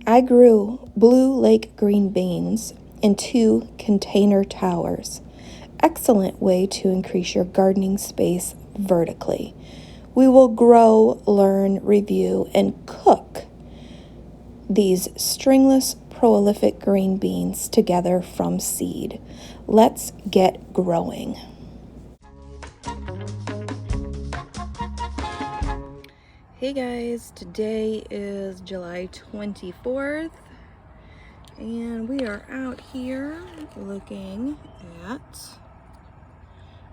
I grew blue lake green beans in 2 container towers. Excellent way to increase your gardening space vertically. We will grow, learn, review, and cook these stringless prolific green beans together from seed. Let's get growing. Hey guys, today is July 24th and we are out here looking at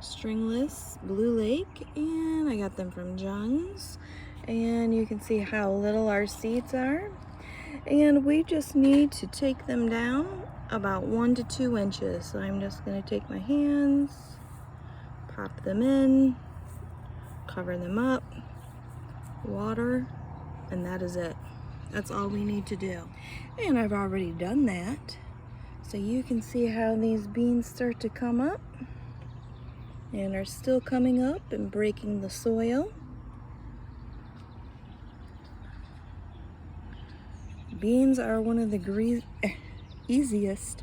stringless blue lake, and I got them from John's, and you can see how little our seeds are, and we just need to take them down about 1 to 2 inches. So I'm just going to take my hands, pop them in, cover them up, water, and that is it. That's all we need to do. And I've already done that, so you can see how these beans start to come up and are still coming up and breaking the soil. Beans are one of the easiest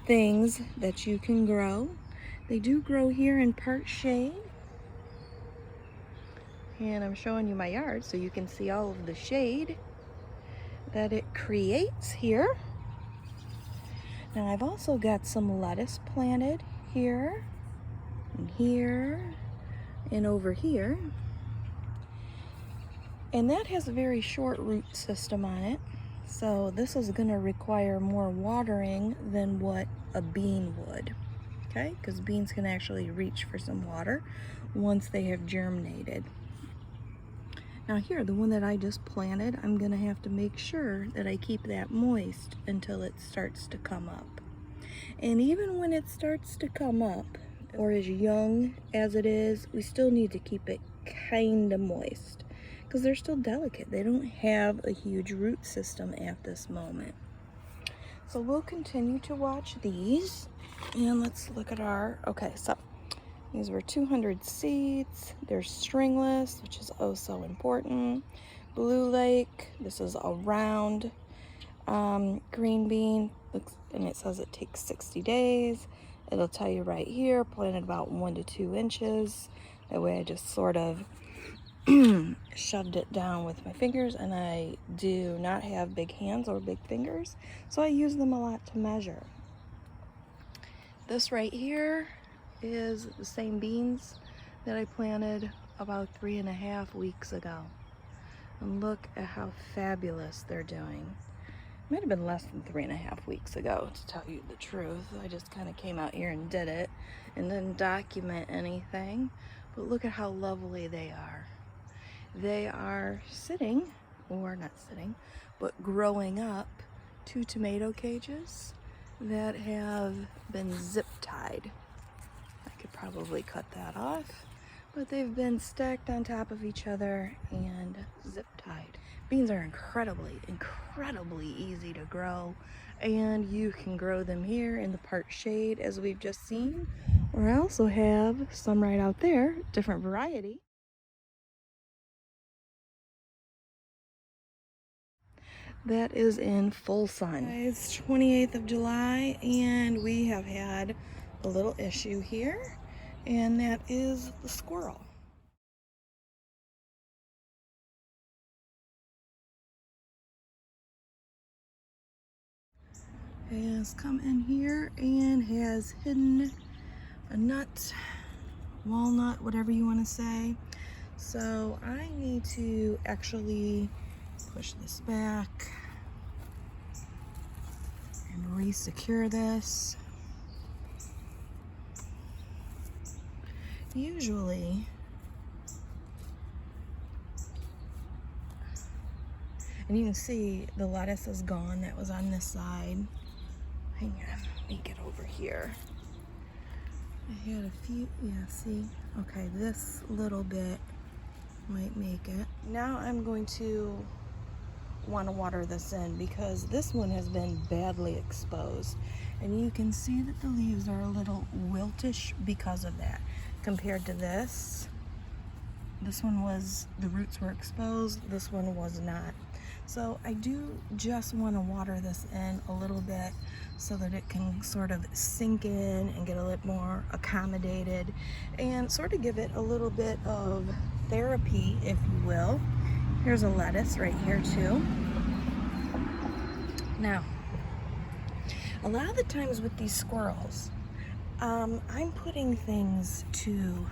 things that you can grow. They do grow here in part shade. And I'm showing you my yard so you can see all of the shade that it creates here. Now I've also got some lettuce planted here and here and over here, and that has a very short root system on it, so this is going to require more watering than what a bean would, okay, because beans can actually reach for some water once they have germinated. Now here, the one that I just planted, I'm going to have to make sure that I keep that moist until it starts to come up. And even when it starts to come up, or as young as it is, we still need to keep it kind of moist because they're still delicate. They don't have a huge root system at this moment. So we'll continue to watch these, and let's look at our, okay, so these were 200 seeds. They're stringless, which is oh so important. Blue Lake, this is a round green bean, and it says it takes 60 days. It'll tell you right here, planted about 1 to 2 inches. That way I just sort of shoved it down with my fingers, and I do not have big hands or big fingers, so I use them a lot to measure. This right here is the same beans that I planted about 3.5 weeks ago. And look at how fabulous they're doing. Might have been less than 3.5 weeks ago, to tell you the truth. I just kind of came out here and did it and didn't document anything. But look at how lovely they are. They are sitting, or not sitting, but growing up 2 tomato cages that have been zip tied. I could probably cut that off, but they've been stacked on top of each other and zip tied. Beans are incredibly easy to grow, and you can grow them here in the part shade as we've just seen, or I also have some right out there, different variety. That is in full sun. It's 28th of July, and we have had a little issue here, and that is the squirrel. Has come in here and has hidden a nut, walnut, whatever you want to say. So I need to actually push this back and re-secure this. Usually and you can see the lettuce is gone that was on this side. Hang on, let me get over here. I had a few, yeah, see? Okay, this little bit might make it. Now I'm going to want to water this in because this one has been badly exposed. And you can see that the leaves are a little wiltish because of that. Compared to this one was, the roots were exposed, this one was not. So I do just want to water this in a little bit so that it can sort of sink in and get a little more accommodated and sort of give it a little bit of therapy, if you will. Here's a lettuce right here too. Now, a lot of the times with these squirrels, I'm putting things to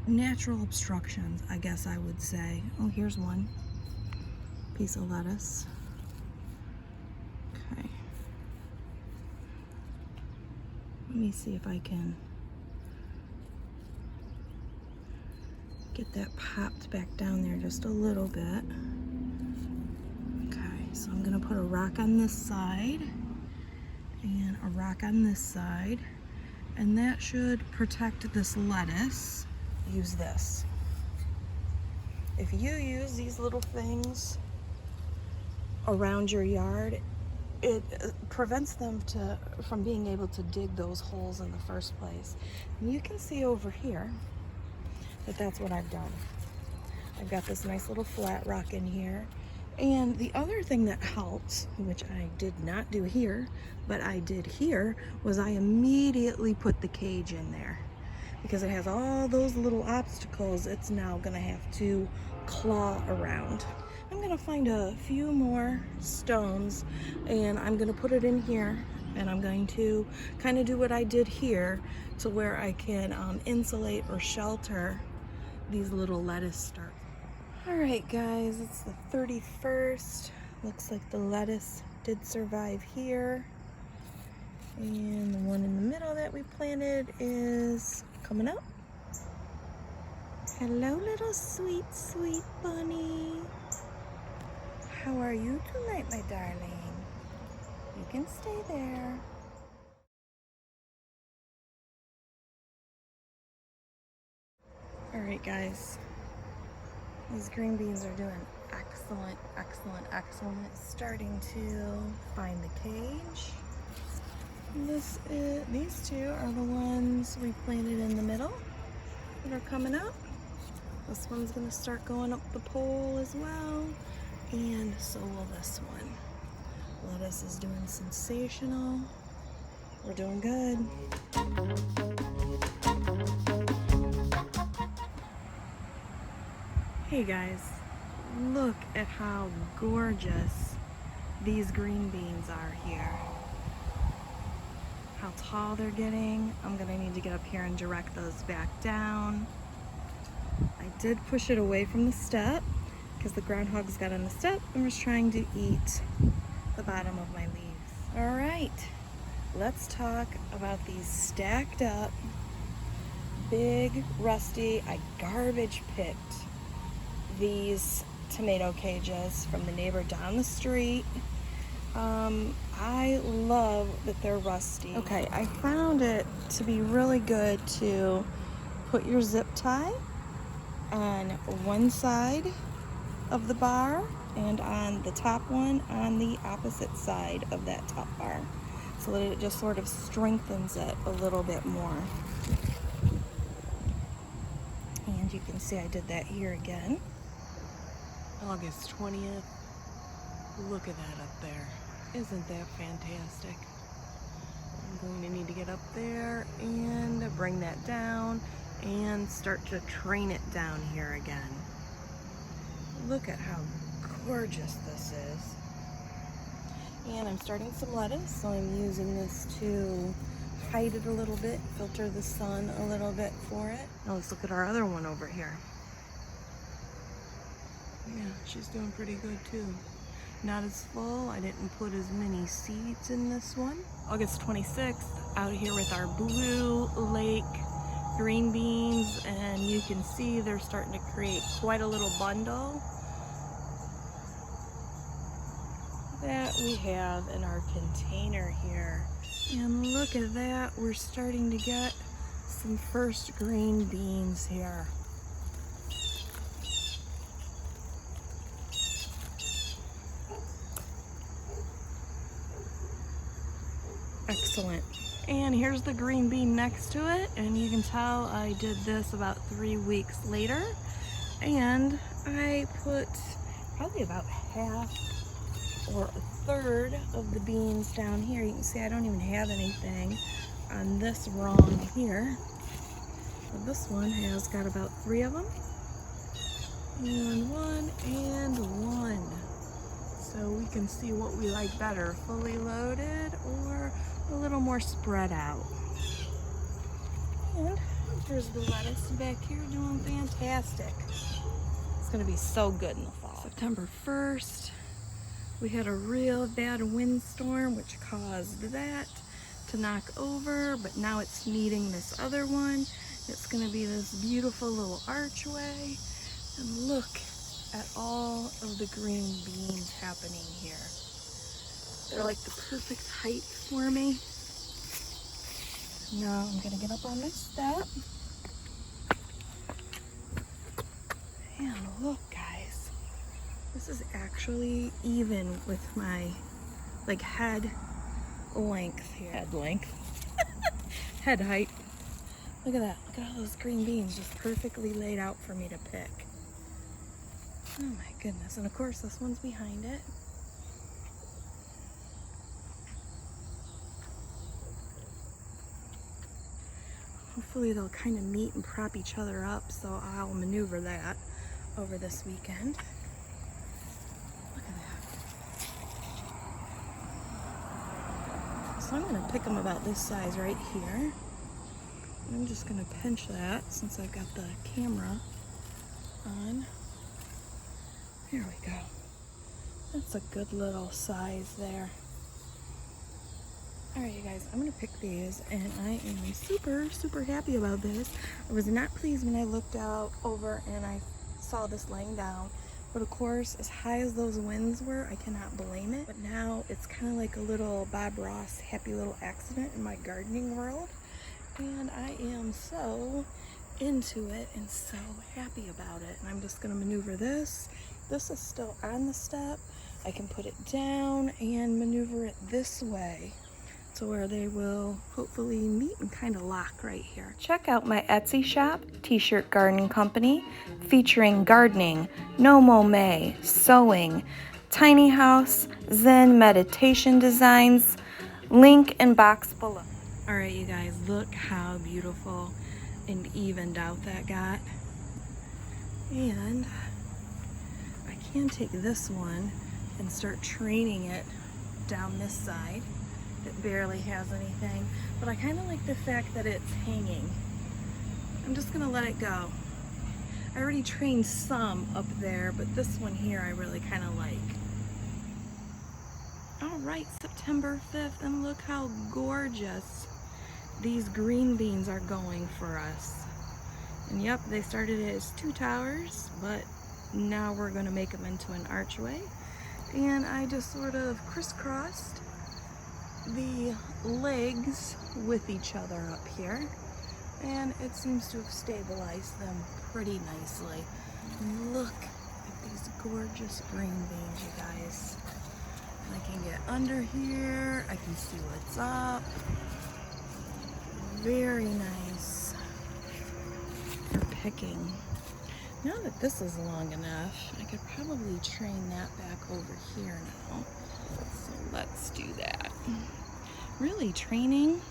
natural obstructions, I guess I would say. Oh, here's one piece of lettuce. Okay. Let me see if I can get that popped back down there just a little bit. Okay, so I'm gonna put a rock on this side and a rock on this side, and that should protect this lettuce. Use this. If you use these little things around your yard, it prevents them from being able to dig those holes in the first place. And you can see over here that that's what I've done. I've got this nice little flat rock in here. And the other thing that helps, which I did not do here, but I did here, was I immediately put the cage in there. Because it has all those little obstacles, it's now gonna have to claw around. I'm gonna find a few more stones and I'm gonna put it in here, and I'm going to kind of do what I did here to where I can insulate or shelter these little lettuce starts. All right guys, it's the 31st. Looks like the lettuce did survive here. And the one in the middle that we planted is coming up. Hello, little sweet, sweet bunny. How are you tonight, my darling? You can stay there. All right, guys. These green beans are doing excellent, excellent, excellent. Starting to find the cage. These two are the ones we planted in the middle that are coming up. This one's gonna start going up the pole as well, and so will this one. Lettuce is doing sensational. We're doing good. Hey guys, look at how gorgeous these green beans are here. How tall they're getting. I'm gonna need to get up here and direct those back down. I did push it away from the step because the groundhogs got on the step and was trying to eat the bottom of my leaves. All right, let's talk about these stacked up, big, rusty, I garbage picked these tomato cages from the neighbor down the street. I love that they're rusty. Okay, I found it to be really good to put your zip tie on one side of the bar and on the top one on the opposite side of that top bar, so that it just sort of strengthens it a little bit more. And you can see I did that here again. August 20th. Look at that up there. Isn't that fantastic? I'm going to need to get up there and bring that down and start to train it down here again. Look at how gorgeous this is. And I'm starting some lettuce, so I'm using this to hide it a little bit, filter the sun a little bit for it. Now let's look at our other one over here. Yeah, she's doing pretty good too. Not as full. I didn't put as many seeds in this one. August 26th, out here with our Blue Lake green beans, and you can see they're starting to create quite a little bundle that we have in our container here. And look at that, we're starting to get some first green beans here. Excellent. And here's the green bean next to it, and you can tell I did this about 3 weeks later, and I put probably about half or a third of the beans down here. You can see I don't even have anything on this rung here. But this one has got about 3 of them. And one. So we can see what we like better, fully loaded or a little more spread out. And there's the lettuce back here doing fantastic. It's gonna be so good in the fall. September 1st, we had a real bad windstorm which caused that to knock over, but now it's meeting this other one. It's gonna be this beautiful little archway. And look at all of the green beans happening here. They're like the perfect height for me. Now I'm gonna get up on my step. And look, guys, this is actually even with my like head length here. Head length. Head height. Look at that. Look at all those green beans just perfectly laid out for me to pick. Oh my goodness. And of course this one's behind it. Hopefully they'll kind of meet and prop each other up, so I'll maneuver that over this weekend. Look at that. So I'm going to pick them about this size right here. I'm just going to pinch that since I've got the camera on. There we go. That's a good little size there. Alright, you guys, I'm going to pick these, and I am super happy about this. I was not pleased when I looked out over and I saw this laying down. But of course, as high as those winds were, I cannot blame it. But now it's kind of like a little Bob Ross happy little accident in my gardening world. And I am so into it and so happy about it. And I'm just going to maneuver this. This is still on the step. I can put it down and maneuver it this way to where they will hopefully meet and kind of lock right here. Check out my Etsy shop, T-Shirt Gardening Company, featuring gardening, no mow, sewing, tiny house, Zen meditation designs. Link in box below. All right, you guys, look how beautiful and evened out that got. And I can take this one and start training it down this side. It barely has anything, but I kind of like the fact that it's hanging. I'm just gonna let it go. I already trained some up there, but this one here I really kind of like. All right, September 5th, and look how gorgeous these green beans are going for us. And yep, they started as 2 towers, but now we're gonna make them into an archway. And I just sort of crisscrossed the legs with each other up here, and it seems to have stabilized them pretty nicely. Look at these gorgeous green beans, you guys. I can get under here, I can see what's up. Very nice for picking. Now that this is long enough, I could probably train that back over here now. So let's do that. Really, training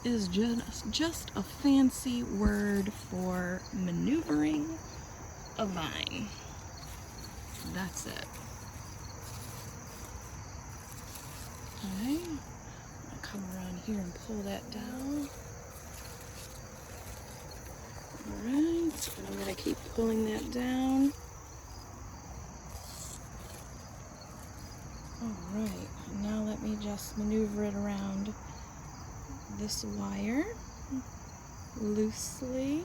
is just a fancy word for maneuvering a vine. That's it. Okay, I'll come around here and pull that down. Alright, and I'm going to keep pulling that down. Alright, now let me just maneuver it around this wire loosely.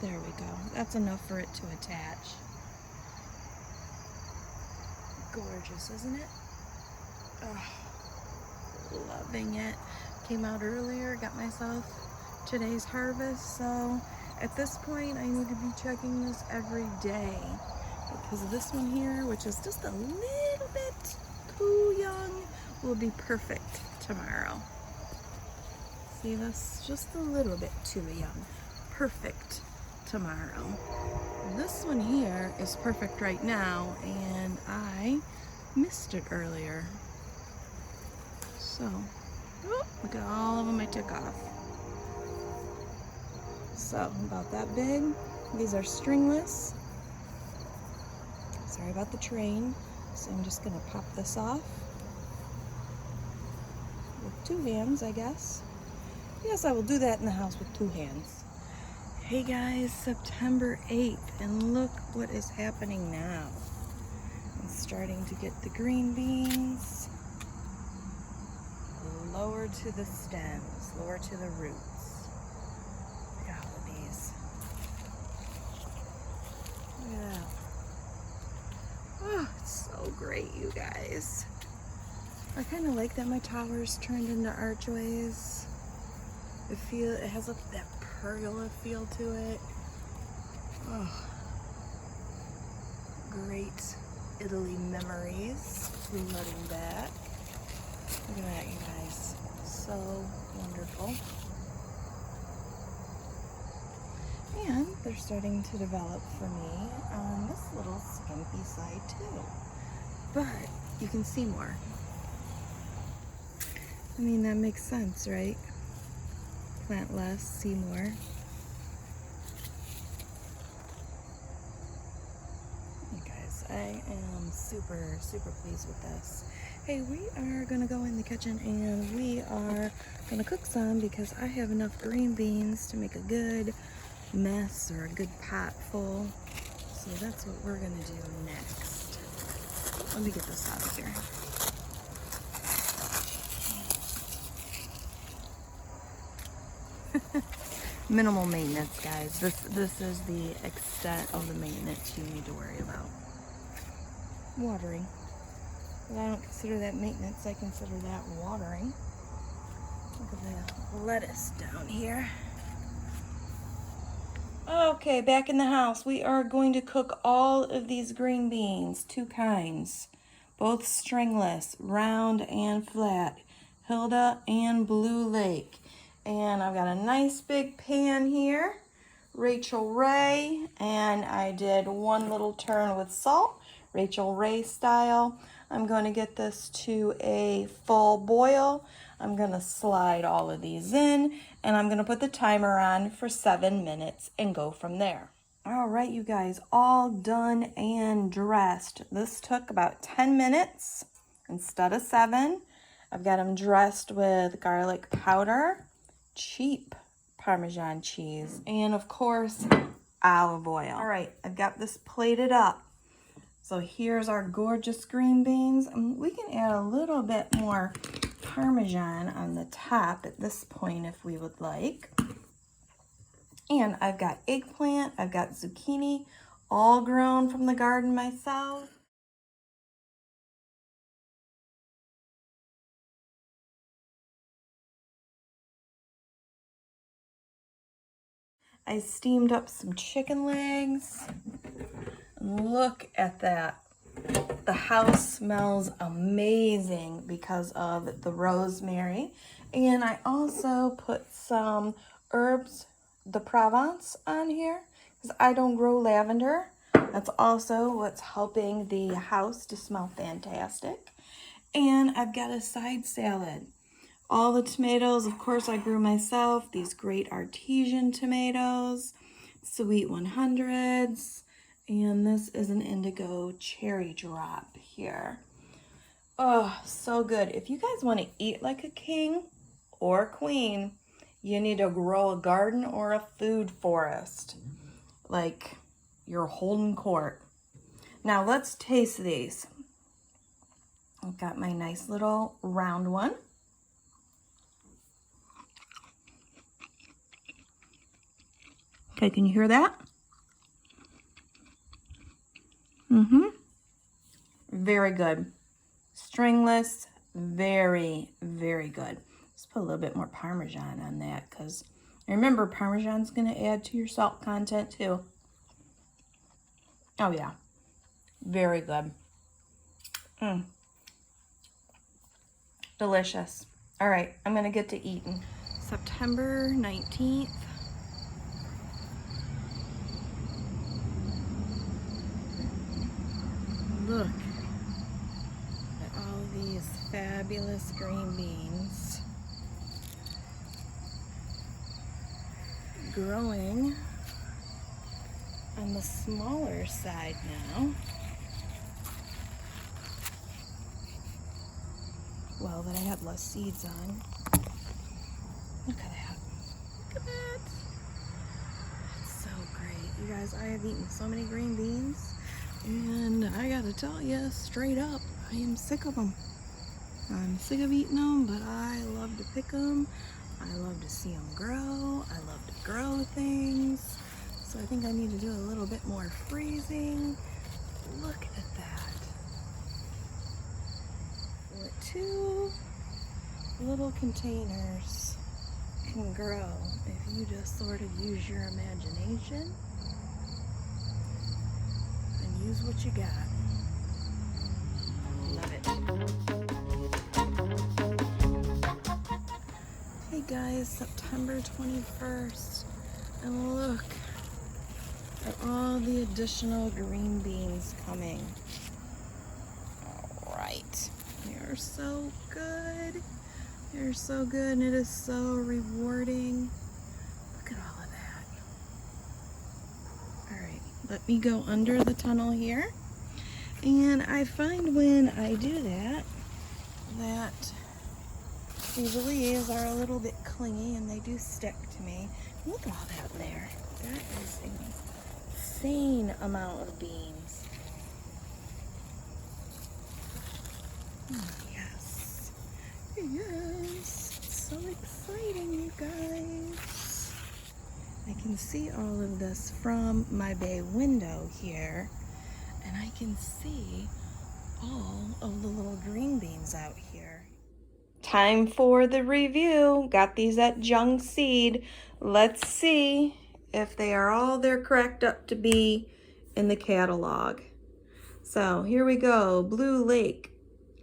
There we go. That's enough for it to attach. Gorgeous, isn't it? Oh, loving it. Came out earlier, got myself today's harvest, so at this point I need to be checking this every day, because this one here, which is just a little bit too young, will be perfect tomorrow. See, that's just a little bit too young. Perfect tomorrow. This one here is perfect right now, and I missed it earlier. So, oh, look at all of them I took off. So, about that big. These are stringless. Sorry about the train. So I'm just gonna pop this off with 2 hands, I guess. Yes, I will do that in the house with 2 hands. Hey guys, September 8th, and look what is happening now. I'm starting to get the green beans lower to the stems, lower to the roots. Look at all of these. Look at that. Oh, it's so great, you guys. I kind of like that my tower's turned into archways. It has that pergola feel to it. Oh, great Italy memories. Loving that. Look at that, you guys. So wonderful. And they're starting to develop for me on this little skimpy side too. But you can see more. I mean, that makes sense, right? Plant less, see more. You guys, I am super, super pleased with this. Hey, we are gonna go in the kitchen and we are gonna cook some because I have enough green beans to make a good mess or a good pot full. So that's what we're gonna do next. Let me get this out of here. Minimal maintenance, guys. This is the extent of the maintenance you need to worry about. Watering. But I don't consider that maintenance, I consider that watering. Look at the lettuce down here. Okay, back in the house. We are going to cook all of these green beans, 2 kinds. Both stringless, round and flat. Hilda and Blue Lake. And I've got a nice big pan here, Rachel Ray, and I did 1 little turn with salt, Rachel Ray style. I'm going to get this to a full boil. I'm going to slide all of these in, and I'm going to put the timer on for 7 minutes and go from there. All right, you guys, all done and dressed. This took about 10 minutes instead of 7. I've got them dressed with garlic powder, cheap Parmesan cheese, and of course, olive oil. All right, I've got this plated up. So here's our gorgeous green beans. We can add a little bit more Parmesan on the top at this point if we would like. And I've got eggplant, I've got zucchini, all grown from the garden myself. I steamed up some chicken legs. Look at that. The house smells amazing because of the rosemary. And I also put some herbs de Provence on here because I don't grow lavender. That's also what's helping the house to smell fantastic. And I've got a side salad. All the tomatoes, of course, I grew myself. These great artesian tomatoes, sweet 100s, and this is an indigo cherry drop here. Oh, so good. If you guys want to eat like a king or queen, you need to grow a garden or a food forest, like your Holden Court. Now let's taste these. I've got my nice little round one. Okay, can you hear that? Very good. Stringless, very, very good. Let's put a little bit more Parmesan on that because remember, Parmesan's going to add to your salt content too. Oh yeah, very good. Delicious. All right, I'm going to get to eating. September 19th. Look at all these fabulous green beans growing on the smaller side now. Well, that I had less seeds on. Look at that. Look at that. That's so great. You guys, I have eaten so many green beans, and I gotta tell you straight up, I am sick of them. I'm sick of eating them, but I love to pick them. I love to see them grow. I love to grow things. So I think I need to do a little bit more freezing. Look at that. What 2 little containers can grow if you just sort of use your imagination and use what you got. Love it. Hey guys, September 21st, and look at all the additional green beans coming. All right, they are so good. They're so good, and it is so rewarding. Look at all of that. All right, let me go under the tunnel here. And I find when I do that, that these leaves are a little bit clingy and they do stick to me. Look at all that there. That is an insane amount of beans. Oh, yes. Yes. It's so exciting, you guys. I can see all of this from my bay window here, and I can see all of the little green beans out here. Time for the review. Got these at Jung Seed. Let's see if they are all they're cracked up to be in the catalog. So here we go. Blue Lake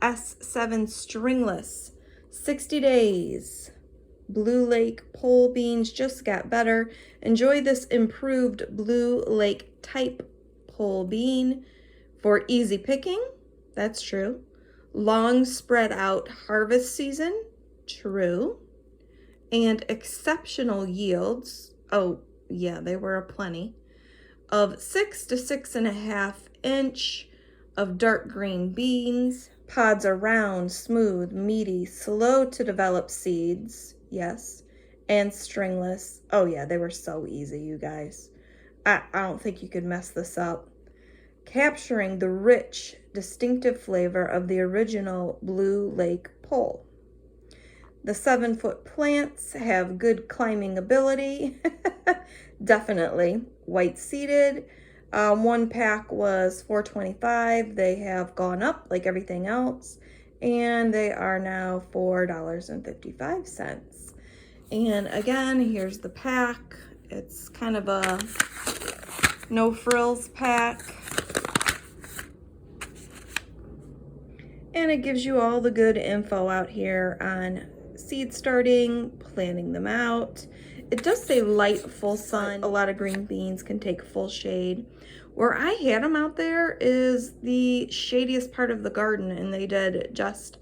S7 stringless, 60 days. Blue Lake pole beans just got better. Enjoy this improved Blue Lake type pole bean for easy picking. That's true. Long spread out harvest season. True. And exceptional yields. Oh, yeah, they were aplenty. Of 6 to 6.5 inch of dark green beans. Pods are round, smooth, meaty, slow to develop seeds. Yes. And stringless. Oh, yeah, they were so easy, you guys. I don't think you could mess this up. Capturing the rich, distinctive flavor of the original Blue Lake pole. The 7-foot plants have good climbing ability. Definitely. White seeded. One pack was $4.25. They have gone up like everything else, and they are now $4.55. And again, here's the pack. It's kind of a no frills pack. And it gives you all the good info out here on seed starting, planting them out. It does say light full sun. A lot of green beans can take full shade. Where I had them out there is the shadiest part of the garden, and they did just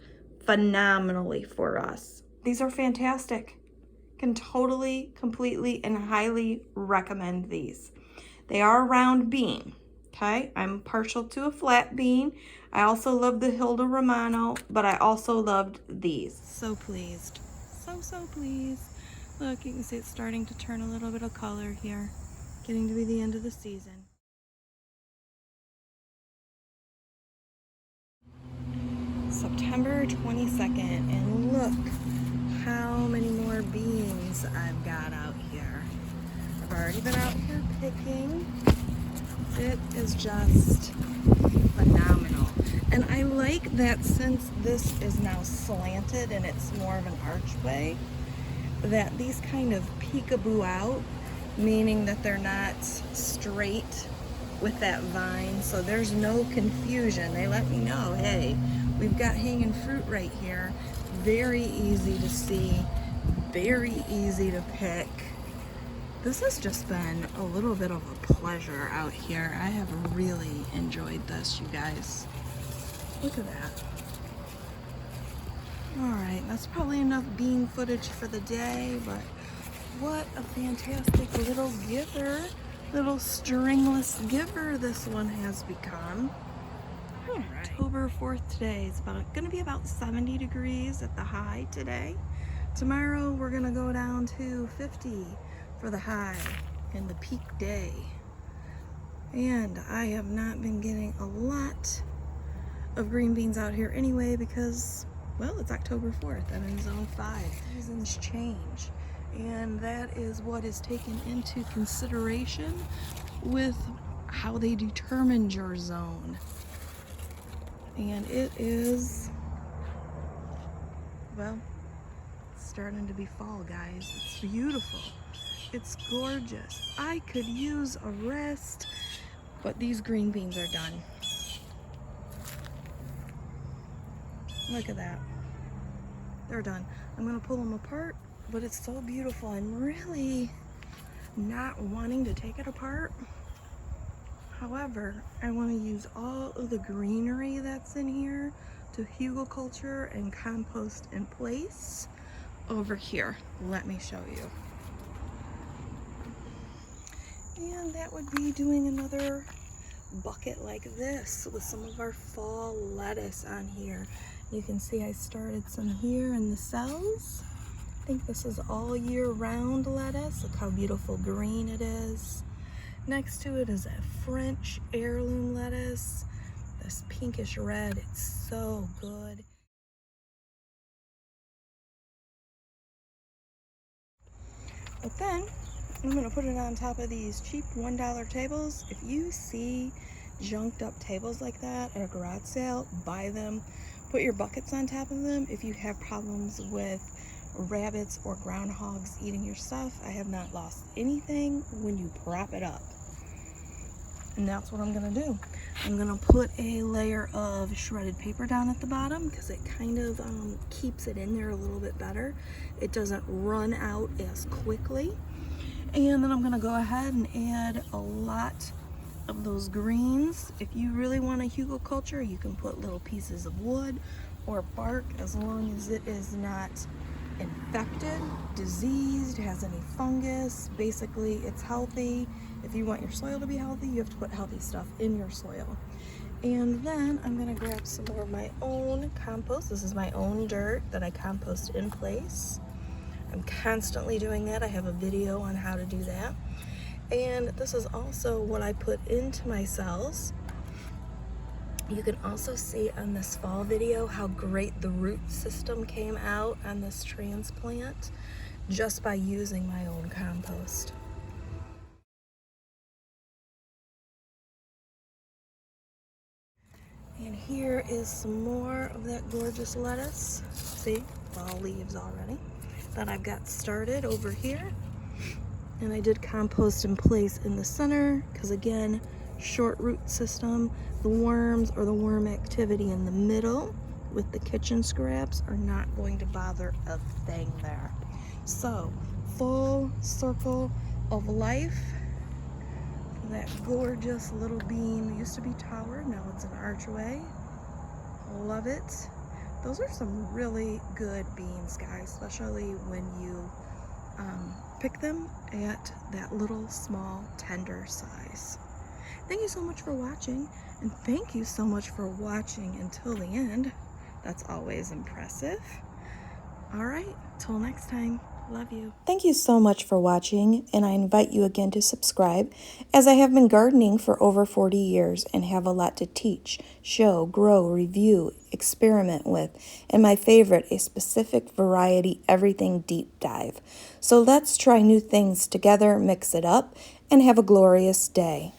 phenomenally for us. These are fantastic. Can totally, completely, and highly recommend these. They are a round bean. Okay, I'm partial to a flat bean. I also love the Hilda Romano, but I also loved these. So pleased. So pleased. Look, you can see it's starting to turn a little bit of color here. Getting to be the end of the season. September 22nd, and look how many more beans I've got out here. I've already been out here picking. It is just phenomenal. And I like that since this is now slanted and it's more of an archway, that these kind of peekaboo out, meaning that they're not straight with that vine, so there's no confusion. They let me know, hey, we've got hanging fruit right here. Very easy to see very easy to pick. This has just been a little bit of a pleasure out here. I have really enjoyed this, you guys. Look at that. Alright, that's probably enough bean footage for the day, but what a fantastic little giver, little stringless giver this one has become. Right. October 4th today. It's going to be about 70 degrees at the high today. Tomorrow we're going to go down to 50 for the high and the peak day. And I have not been getting a lot of green beans out here anyway because, well, it's October 4th. I'm in zone 5. Seasons change. And that is what is taken into consideration with how they determined your zone. And it is, well, it's starting to be fall, guys. It's beautiful. It's gorgeous. I could use a rest, but these green beans are done. Look at that. They're done. I'm gonna pull them apart, but it's so beautiful. I'm really not wanting to take it apart. However, I want to use all of the greenery that's in here to hugelculture and compost in place over here. Let me show you. And that would be doing another bucket like this with some of our fall lettuce on here. You can see I started some here in the cells. I think this is all year round lettuce. Look how beautiful green it is. Next to it is a French heirloom lettuce. This pinkish red, it's so good. But then, I'm gonna put it on top of these cheap $1 tables. If you see junked up tables like that at a garage sale, buy them. Put your buckets on top of them. If you have problems with rabbits or groundhogs eating your stuff, I have not lost anything when you prop it up. And that's what I'm gonna do. I'm gonna put a layer of shredded paper down at the bottom because it kind of keeps it in there a little bit better. It doesn't run out as quickly. And then I'm gonna go ahead and add a lot of those greens. If you really want a hugelculture, you can put little pieces of wood or bark as long as it is not infected, diseased, has any fungus. Basically, it's healthy. If you want your soil to be healthy, you have to put healthy stuff in your soil. And then I'm gonna grab some more of my own compost. This is my own dirt that I compost in place. I'm constantly doing that. I have a video on how to do that. And this is also what I put into my cells. You can also see on this fall video how great the root system came out on this transplant just by using my own compost. And here is some more of that gorgeous lettuce. See, fall leaves already that I've got started over here. And I did compost in place in the center because, again, short root system. The worms or the worm activity in the middle with the kitchen scraps are not going to bother a thing there. So, full circle of life. That gorgeous little bean. It used to be tower, now it's an archway. Love it. Those are some really good beans, guys, especially when you pick them at that little small tender size. Thank you so much for watching, and thank you so much for watching until the end. That's always impressive. All right, till next time. Love you. Thank you so much for watching, and I invite you again to subscribe, as I have been gardening for over 40 years and have a lot to teach, show, grow, review, experiment with, and my favorite, a specific variety everything deep dive. So let's try new things together, mix it up, and have a glorious day.